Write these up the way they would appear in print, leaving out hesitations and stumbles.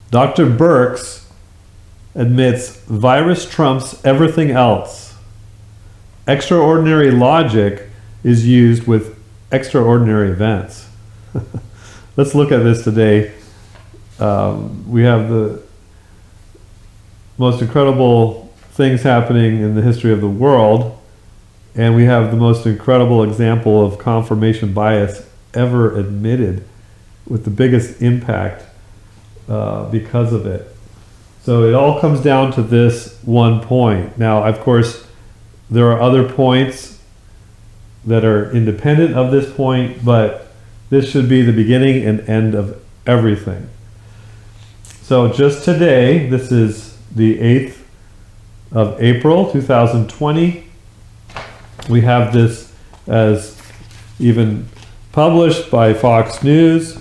Dr. Birx admits virus trumps everything else. Extraordinary logic is used with extraordinary events. Let's look at this today. We have the most incredible things happening in the history of the world, and we have the most incredible example of confirmation bias ever admitted, with the biggest impact because of it. So it all comes down to this one point. Now, of course, there are other points that are independent of this point, but this should be the beginning and end of everything. So just today, this is the 8th of April, 2020. We have this as even published by Fox News.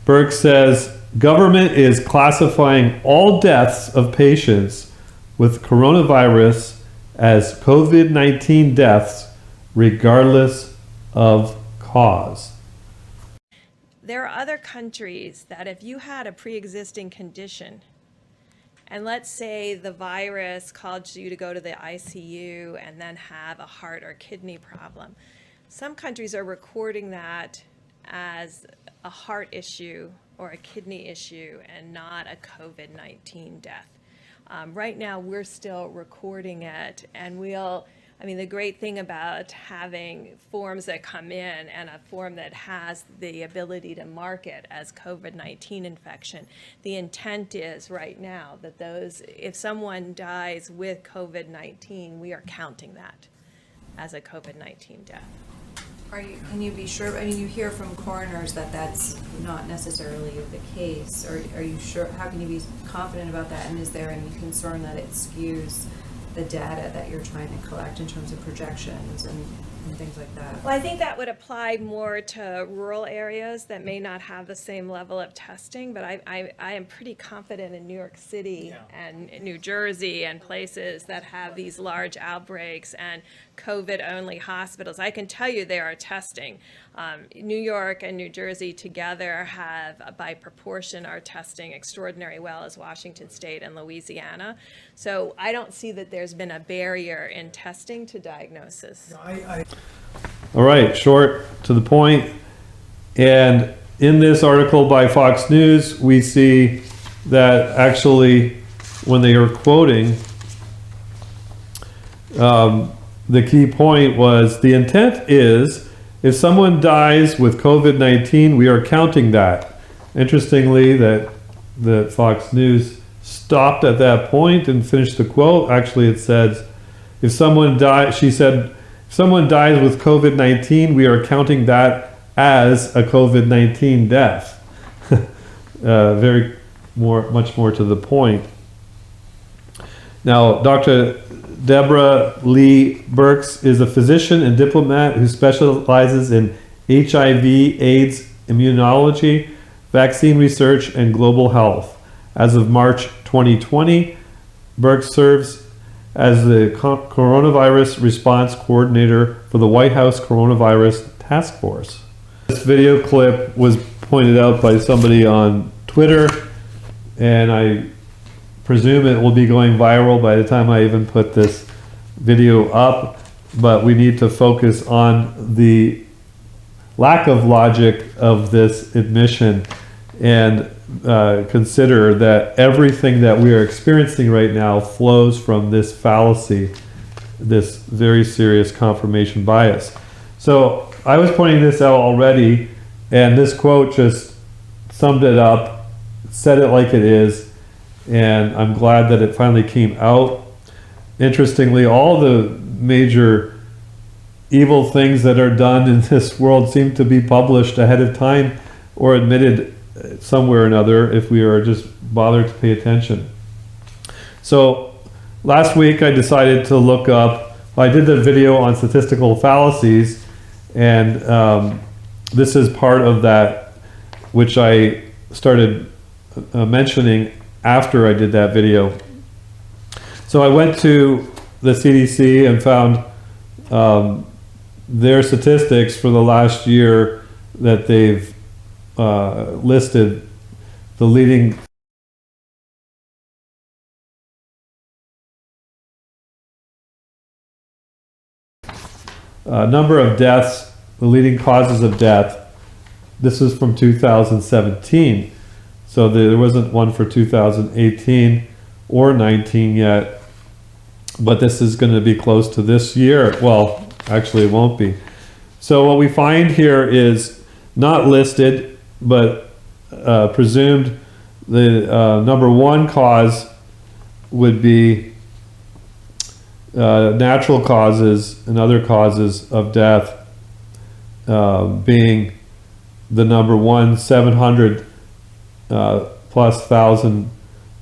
Birx says, government is classifying all deaths of patients with coronavirus as COVID-19 deaths, regardless of cause. There are other countries that if you had a pre-existing condition, and let's say the virus caused you to go to the ICU and then have a heart or kidney problem, some countries are recording that as a heart issue or a kidney issue and not a COVID-19 death. Right now, we're still recording it, and the great thing about having forms that come in and a form that has the ability to mark it as COVID-19 infection, the intent is right now that if someone dies with COVID-19, we are counting that as a COVID-19 death. Can you be sure? I mean, you hear from coroners that that's not necessarily the case. Are you sure? How can you be confident about that? And is there any concern that it skews the data that you're trying to collect in terms of projections and things like that? Well, I think that would apply more to rural areas that may not have the same level of testing, but I am pretty confident in New York City and New Jersey and places that have these large outbreaks and COVID-only hospitals. I can tell you they are testing. New York and New Jersey together have, by proportion, are testing extraordinarily well as Washington State and Louisiana. So I don't see that there's been a barrier in testing to diagnosis. All right, short to the point. And in this article by Fox News, we see that actually when they are quoting, the key point was the intent is if someone dies with COVID-19, we are counting that. Interestingly, that the Fox News stopped at that point and finished the quote. Actually, it says, if someone dies, she said, if someone dies with COVID-19, we are counting that as a COVID-19 death. Much more to the point. Now, Dr. Deborah Lee Birx is a physician and diplomat who specializes in HIV/AIDS immunology, vaccine research, and global health. As of March 2020, Birx serves as the coronavirus response coordinator for the White House Coronavirus Task Force. This video clip was pointed out by somebody on Twitter, and I presume it will be going viral by the time I even put this video up, but we need to focus on the lack of logic of this admission and consider that everything that we are experiencing right now flows from this fallacy, this very serious confirmation bias. So I was pointing this out already, and this quote just summed it up, said it like it is, and I'm glad that it finally came out. Interestingly, all the major evil things that are done in this world seem to be published ahead of time or admitted somewhere or another if we are just bothered to pay attention. So last week I decided to look up, I did the video on statistical fallacies, and this is part of that which I started mentioning after I did that video. So I went to the CDC and found their statistics for the last year that they've listed, the leading number of deaths, the leading causes of death. This is from 2017. So there wasn't one for 2018 or 19 yet, but this is going to be close to this year. Well, actually it won't be. So what we find here is not listed, but presumed the number one cause would be natural causes and other causes of death, being the number one, 700 plus thousand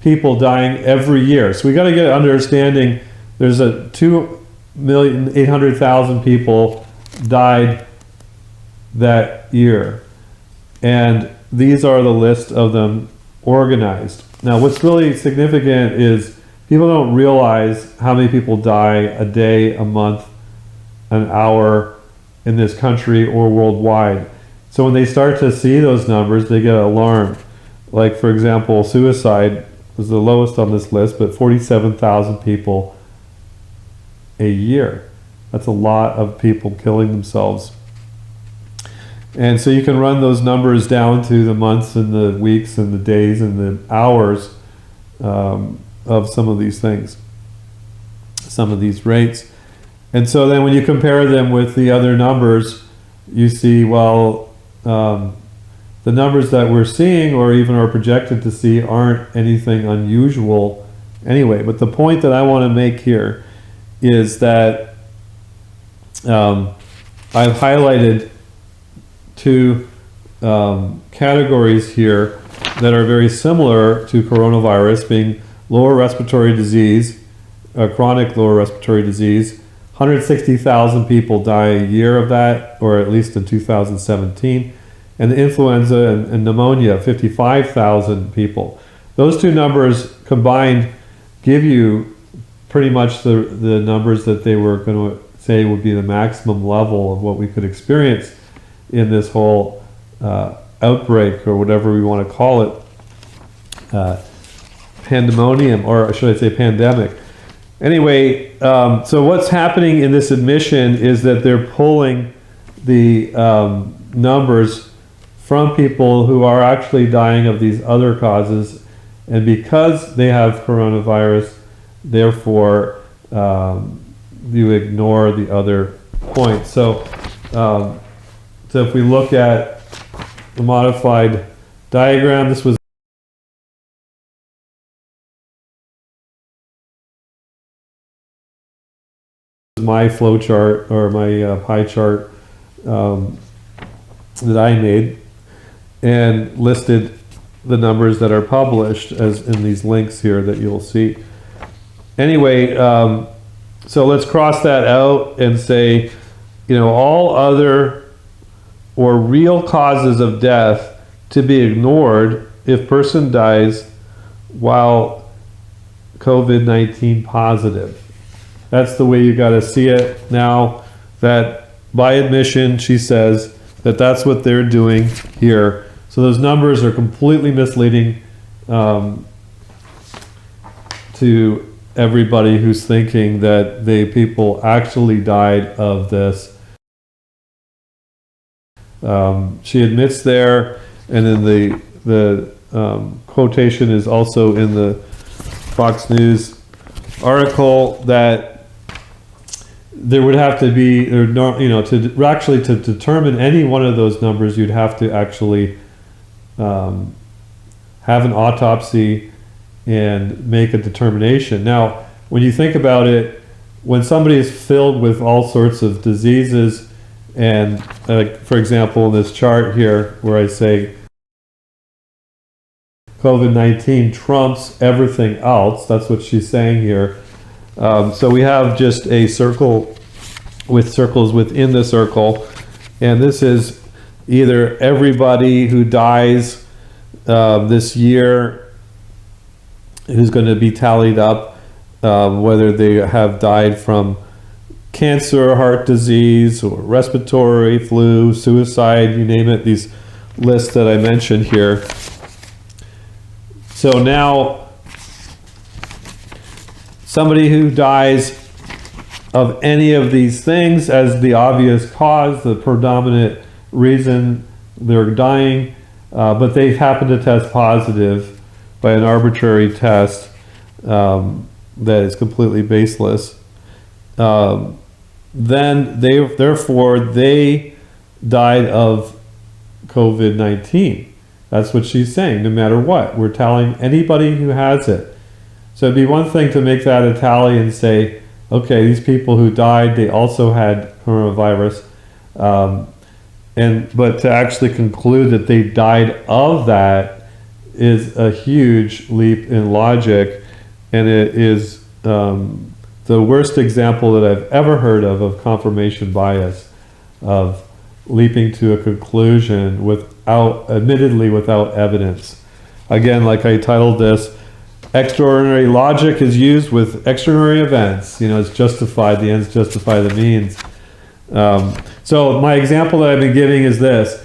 people dying every year. So we got to get understanding. There's a 2,800,000 people died that year, and these are the list of them organized. Now, what's really significant is people don't realize how many people die a day, a month, an hour in this country or worldwide. So when they start to see those numbers, they get alarmed. Like, for example, suicide was the lowest on this list, but 47,000 people a year. That's a lot of people killing themselves. And so you can run those numbers down to the months and the weeks and the days and the hours of some of these things, some of these rates. And so then when you compare them with the other numbers, you see, well, the numbers that we're seeing or even are projected to see aren't anything unusual anyway. But the point that I want to make here is that I've highlighted two categories here that are very similar to coronavirus, being lower respiratory disease, chronic lower respiratory disease. 160,000 people die a year of that, or at least in 2017. And the influenza and pneumonia, 55,000 people. Those two numbers combined give you pretty much the numbers that they were going to say would be the maximum level of what we could experience in this whole outbreak, or whatever we want to call it, pandemonium, or should I say pandemic. Anyway, so what's happening in this admission is that they're pulling the numbers from people who are actually dying of these other causes, and because they have coronavirus, therefore you ignore the other points. So if we look at the modified diagram, this was my flow chart, or my pie chart that I made, and listed the numbers that are published as in these links here that you'll see. Anyway, so let's cross that out and say, all other or real causes of death to be ignored if person dies while COVID-19 positive. That's the way you got to see it now. That by admission, she says that that's what they're doing here. So those numbers are completely misleading to everybody who's thinking that people actually died of this. She admits there, and then the quotation is also in the Fox News article, that there would have to be, to determine any one of those numbers, you'd have to actually have an autopsy and make a determination. Now, when you think about it, when somebody is filled with all sorts of diseases, and for example, in this chart here, where I say COVID-19 trumps everything else, that's what she's saying here. So we have just a circle with circles within the circle, and this is either everybody who dies this year who's going to be tallied up, whether they have died from cancer, heart disease, or respiratory, flu, suicide, you name it, these lists that I mentioned here. So now, somebody who dies of any of these things as the obvious cause, the predominant reason they're dying, but they happen to test positive by an arbitrary test that is completely baseless, then therefore they died of COVID-19. That's what she's saying, no matter what. We're telling anybody who has it. So it'd be one thing to make that a tally and say, okay, these people who died, they also had coronavirus. But to actually conclude that they died of that is a huge leap in logic, and it is the worst example that I've ever heard of confirmation bias, of leaping to a conclusion admittedly without evidence. Again, like I titled this, extraordinary logic is used with extraordinary events. It's justified, the ends justify the means. So my example that I've been giving is this.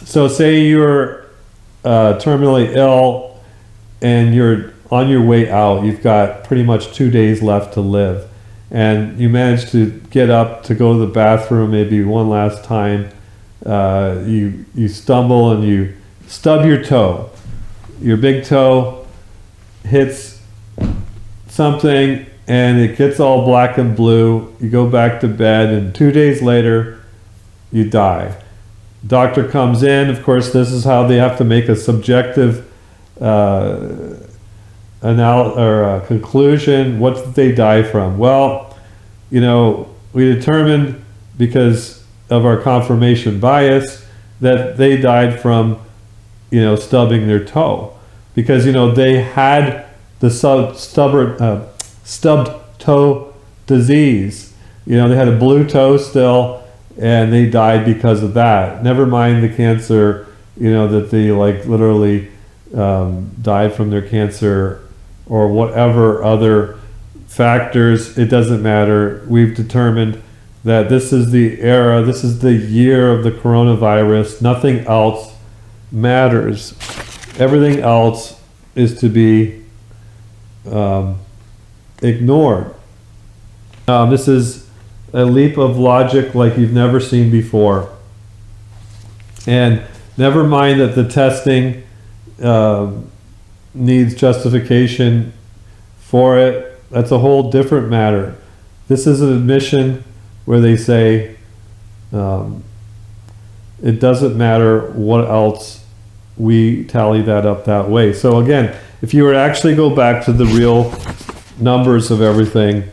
So say you're terminally ill and you're on your way out. You've got pretty much 2 days left to live. And you manage to get up to go to the bathroom maybe one last time. You stumble and you stub your toe. Your big toe hits something and it gets all black and blue. You go back to bed and 2 days later you die. Doctor comes in. Of course, this is how they have to make a subjective conclusion. What did they die from? Well, we determined, because of our confirmation bias, that they died from stubbing their toe, because they had the stubbed toe disease. They had a blue toe still, and they died because of that. Never mind the cancer, that they literally died from their cancer or whatever other factors. It doesn't matter. We've determined that this is the era, this is the year of the coronavirus. Nothing else matters. Everything else is to be ignored. This is a leap of logic like you've never seen before. And never mind that the testing needs justification for it. That's a whole different matter. This is an admission where they say it doesn't matter what else, we tally that up that way. So again, if you were to actually go back to the real numbers of everything,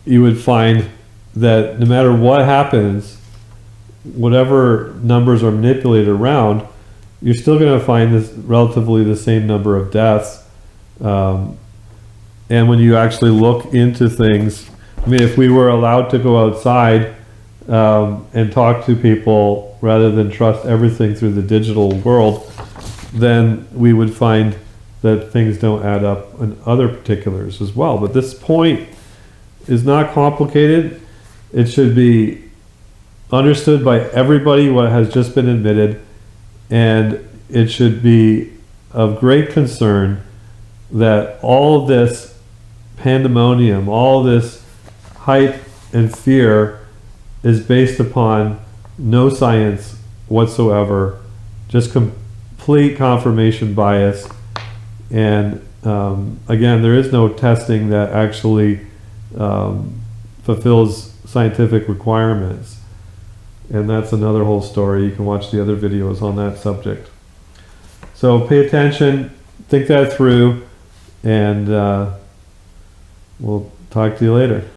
you would find that no matter what happens, whatever numbers are manipulated around, you're still going to find this relatively the same number of deaths. And when you actually look into things, if we were allowed to go outside and talk to people rather than trust everything through the digital world, then we would find that things don't add up in other particulars as well. But this point is not complicated. It should be understood by everybody what has just been admitted, and it should be of great concern that all of this pandemonium, all this hype and fear is based upon no science whatsoever, just complete confirmation bias. And again, there is no testing that actually fulfills scientific requirements. And that's another whole story. You can watch the other videos on that subject. So pay attention, think that through, and we'll talk to you later.